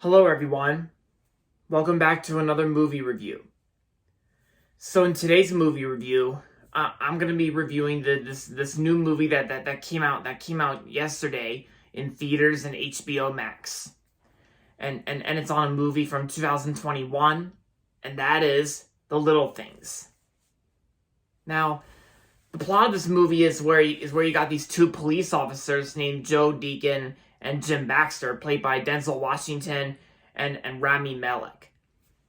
Hello everyone, welcome back to another movie review. So in today's movie review, I'm gonna be reviewing this new movie that came out yesterday in theaters and HBO Max, and it's on a movie from 2021, and that is The Little Things. Now, the plot of this movie is where you got these two police officers named Joe Deacon and Jim Baxter, played by Denzel Washington and Rami Malek.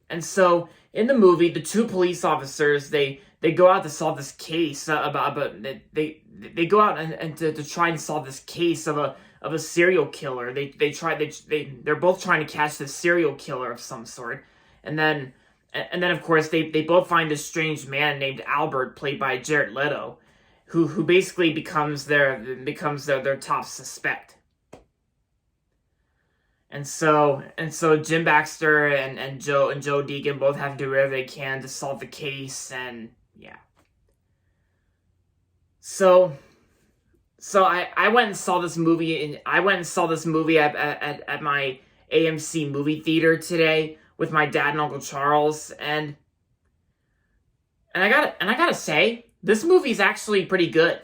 And so in the movie, the two police officers they go out to solve this case they go out and to try and solve this case of a serial killer. They're both trying to catch this serial killer of some sort, and then of course they both find this strange man named Albert, played by Jared Leto, who basically becomes their top suspect. And so Jim Baxter and Joe Deacon both have to do whatever they can to solve the case, and yeah. So I went and saw this movie at my AMC movie theater today with my dad and Uncle Charles, and I gotta say, this movie's actually pretty good.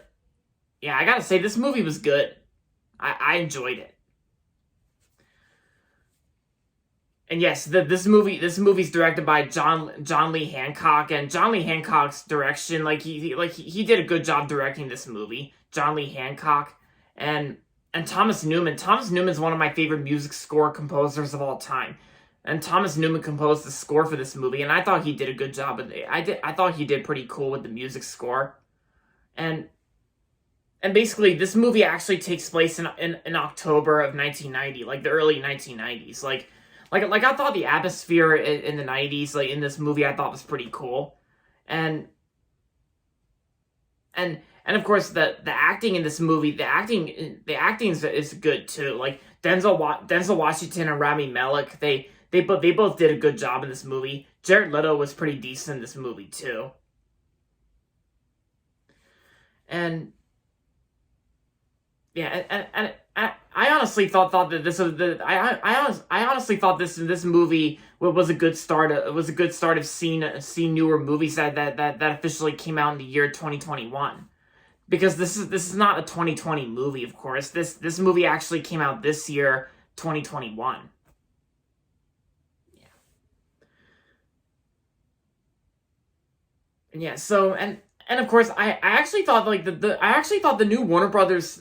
Yeah, I gotta say, this movie was good. I enjoyed it. And yes, this movie's directed by John Lee Hancock, and John Lee Hancock's direction, he did a good job directing this movie. John Lee Hancock and Thomas Newman. Thomas Newman's one of my favorite music score composers of all time. And Thomas Newman composed the score for this movie, and I thought he did a good job with it. I thought he did pretty cool with the music score. And basically, this movie actually takes place in October of 1990, like the early 1990s. Like I thought the atmosphere in the 90s, like in this movie, I thought was pretty cool. And of course the acting in this movie, the acting is good too. Like Denzel Washington and Rami Malek, they both did a good job in this movie. Jared Leto was pretty decent in this movie too. And yeah, and I honestly thought that this was I honestly thought this movie was a good start. It was a good start of seeing newer movies that officially came out in the year 2021. Because this is not a 2020 movie, of course. This movie actually came out this year, 2021. Yeah. And yeah, so and of course, I actually thought the new Warner Brothers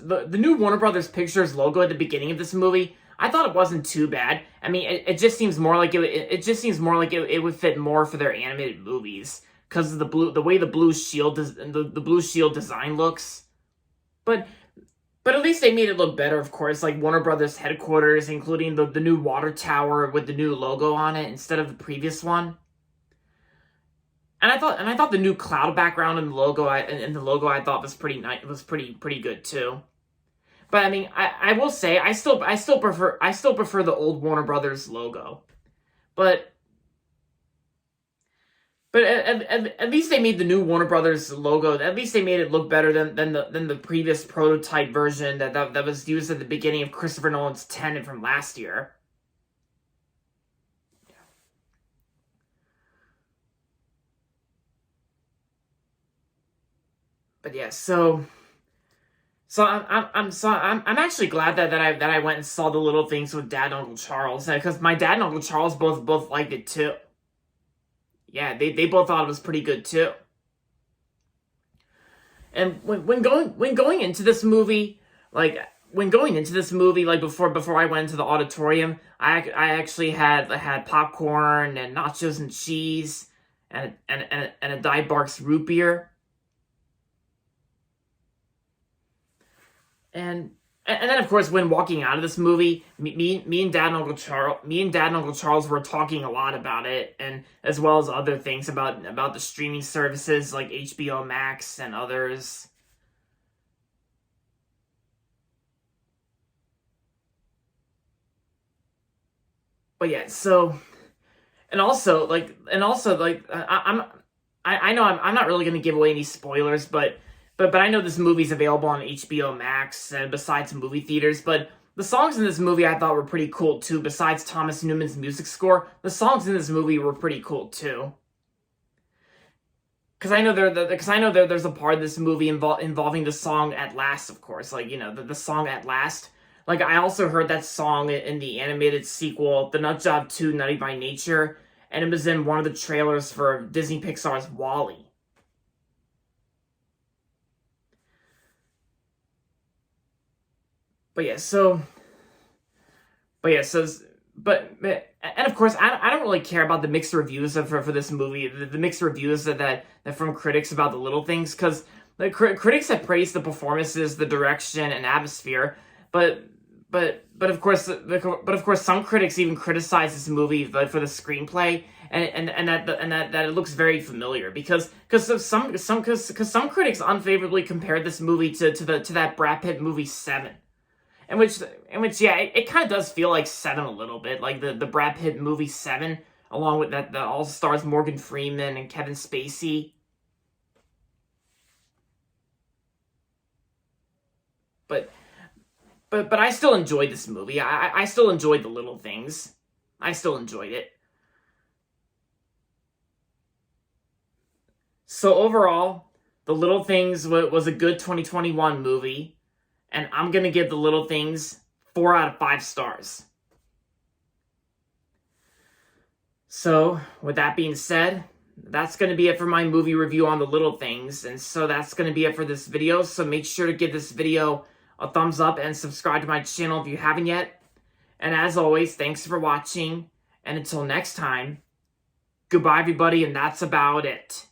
Pictures logo at the beginning of this movie, I thought it wasn't too bad. I mean, it just seems more like it would fit more for their animated movies because of the way the blue shield the blue shield design looks. But at least they made it look better, of course, like Warner Brothers headquarters, including the new water tower with the new logo on it instead of the previous one. And I thought the new cloud background and the logo I thought was pretty nice. It was pretty good too. But I mean, I will say I still prefer the old Warner Brothers logo. But at least they made the new Warner Brothers logo. At least they made it look better than the previous prototype version that was used at the beginning of Christopher Nolan's Tenet from last year. But yeah, I'm actually glad that I went and saw The Little Things with Dad and Uncle Charles, because my dad and Uncle Charles both liked it too. Yeah, they both thought it was pretty good too. And when going into this movie, like before I went into the auditorium, I actually had popcorn and nachos and cheese and a Diet Barks root beer. And then of course, when walking out of this movie, me and Dad and Uncle Charles were talking a lot about it, and as well as other things about the streaming services like HBO Max and others. But yeah, so I know I'm not really gonna give away any spoilers, but I know this movie's available on HBO Max and besides movie theaters. The songs in this movie I thought were pretty cool too. Besides Thomas Newman's music score, the songs in this movie were pretty cool too. Because I know there's a part of this movie involving the song "At Last," of course. Like, you know, the song "At Last." Like, I also heard that song in the animated sequel, The Nut Job 2: Nutty by Nature, and it was in one of the trailers for Disney Pixar's WALL-E. But yeah, so, but yeah, so, and of course, I don't really care about the mixed reviews for this movie, the mixed reviews that from critics about the little things, because the critics have praised the performances, the direction, and atmosphere, but of course, some critics even criticize this movie for the screenplay, and that it looks very familiar because some critics unfavorably compared this movie to that Brad Pitt movie Seven. In which, yeah, it kind of does feel like Seven a little bit, like the Brad Pitt movie Seven, along with the all stars Morgan Freeman and Kevin Spacey. But I still enjoyed this movie. I still enjoyed the little things. I still enjoyed it. So overall, The Little Things was a good 2021 movie. And I'm going to give The Little Things 4 out of 5 stars. So, with that being said, that's going to be it for my movie review on The Little Things. And so that's going to be it for this video. So make sure to give this video a thumbs up and subscribe to my channel if you haven't yet. And as always, thanks for watching. And until next time, goodbye everybody, and that's about it.